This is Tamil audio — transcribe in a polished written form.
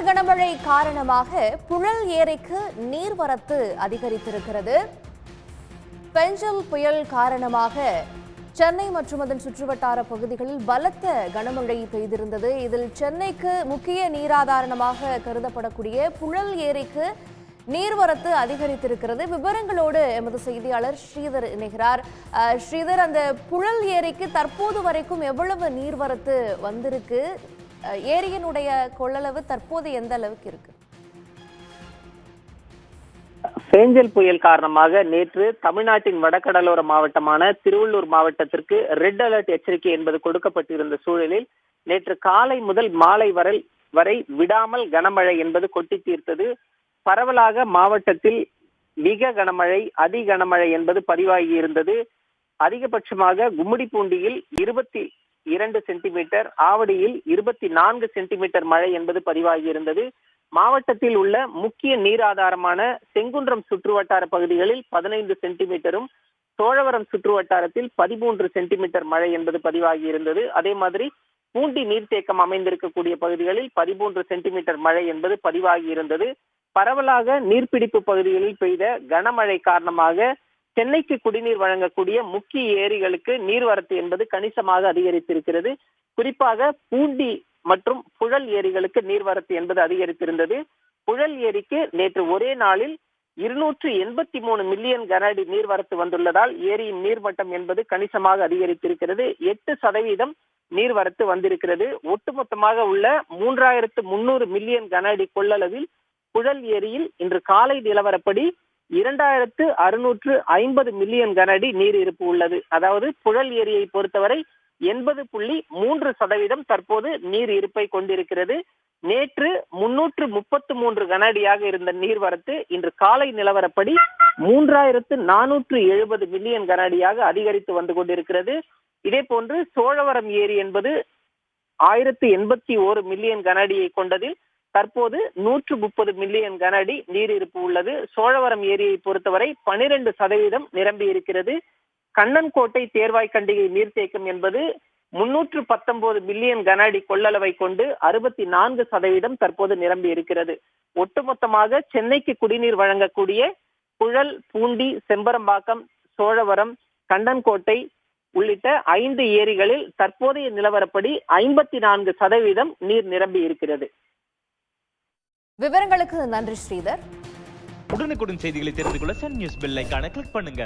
தொடர் கனமழை காரணமாக புழல் ஏரிக்கு நீர்வரத்து அதிகரித்திருக்கிறது. பெஞ்சல் புயல் காரணமாக சென்னை மற்றும் அதன் சுற்றுவட்டார பகுதிகளில் பலத்த கனமழை பெய்திருந்தது. இதில் சென்னைக்கு முக்கிய நீராதாரமாக கருதப்படக்கூடிய புழல் ஏரிக்கு நீர்வரத்து அதிகரித்திருக்கிறது. விவரங்களோடு எமது செய்தியாளர் ஸ்ரீதர் இணைகிறார். ஸ்ரீதர், அந்த புழல் ஏரிக்கு தற்போது வரைக்கும் எவ்வளவு நீர்வரத்து வந்திருக்கு? ஏரியினுடைய கொள்ளளவு தற்போது எந்த அளவுக்கு இருக்கு? பேஞ்சல் புயல் காரணமாக நேற்று தமிழ்நாட்டின் வடகடலோர மாவட்டமான திருவள்ளூர் மாவட்டத்திற்கு ரெட் அலர்ட் எச்சரிக்கை என்பது கொடுக்கப்பட்டிருந்த சூழலில் நேற்று காலை முதல் மாலை வரை விடாமல் கனமழை என்பது கொட்டி தீர்த்தது. பரவலாக மாவட்டத்தில் மிக கனமழை, அதி கனமழை என்பது பதிவாகி இருந்தது. அதிகபட்சமாக கும்மிடிப்பூண்டியில் 22 சென்டிமீட்டர், ஆவடியில் 24 சென்டிமீட்டர் மழை என்பது பதிவாகி இருந்தது. மாவட்டத்தில் உள்ள முக்கிய நீராதாரமான செங்குன்றம் சுற்றுவட்டார பகுதிகளில் 15 சென்டிமீட்டரும், சோழவரம் சுற்றுவட்டாரத்தில் 13 சென்டிமீட்டர் மழை என்பது பதிவாகி இருந்தது. அதே மாதிரி பூண்டி நீர்த்தேக்கம் அமைந்திருக்கக்கூடிய பகுதிகளில் 13 சென்டிமீட்டர் மழை என்பது பதிவாகி இருந்தது. பரவலாக நீர்பிடிப்பு பகுதிகளில் பெய்த கனமழை காரணமாக சென்னைக்கு குடிநீர் வழங்கக்கூடிய முக்கிய ஏரிகளுக்கு நீர்வரத்து என்பது கணிசமாக அதிகரித்திருக்கிறது. குறிப்பாக பூண்டி மற்றும் புழல் ஏரிகளுக்கு நீர்வரத்து என்பது அதிகரித்திருந்தது. புழல் ஏரிக்கு நேற்று ஒரே நாளில் 283 மில்லியன் கன அடி நீர்வரத்து வந்துள்ளதால் ஏரியின் நீர்மட்டம் என்பது கணிசமாக அதிகரித்திருக்கிறது. 8% நீர்வரத்து வந்திருக்கிறது. ஒட்டுமொத்தமாக உள்ள 3300 மில்லியன் கன அடி கொள்ளளவில் புழல் ஏரியில் இன்று காலை நிலவரப்படி 2650 மில்லியன் கன அடி நீர் இருப்பு உள்ளது. அதாவது புழல் ஏரியை பொறுத்தவரை 80.3% தற்போது நீர் இருப்பை கொண்டிருக்கிறது. நேற்று 333 கன அடியாக இருந்த நீர்வரத்து இன்று காலை நிலவரப்படி 3470 மில்லியன் கன அடியாக அதிகரித்து வந்து கொண்டிருக்கிறது. இதே போன்று சோழவரம் ஏரி என்பது 1081 மில்லியன் கன அடியை கொண்டதில் தற்போது 130 மில்லியன் கன அடி நீர் இருப்பு உள்ளது. சோழவரம் ஏரியை பொறுத்தவரை 12% நிரம்பி இருக்கிறது. கண்ணன்கோட்டை தேர்வாய் கண்டிகை நீர்த்தேக்கம் என்பது 319 மில்லியன் கன அடி கொள்ளளவை கொண்டு 64% தற்போது நிரம்பி இருக்கிறது. ஒட்டுமொத்தமாக சென்னைக்கு குடிநீர் வழங்கக்கூடிய புழல், பூண்டி, செம்பரம்பாக்கம், சோழவரம், கண்ணன்கோட்டை உள்ளிட்ட 5 ஏரிகளில் தற்போதைய நிலவரப்படி 54% நீர் நிரம்பி இருக்கிறது. விவரங்களுக்கு நன்றி ஸ்ரீதர். உடனுக்குடன் செய்திகளை தெரிந்து கொள்ள சன் நியூஸ் பெல் ஐகானை கிளிக் பண்ணுங்க.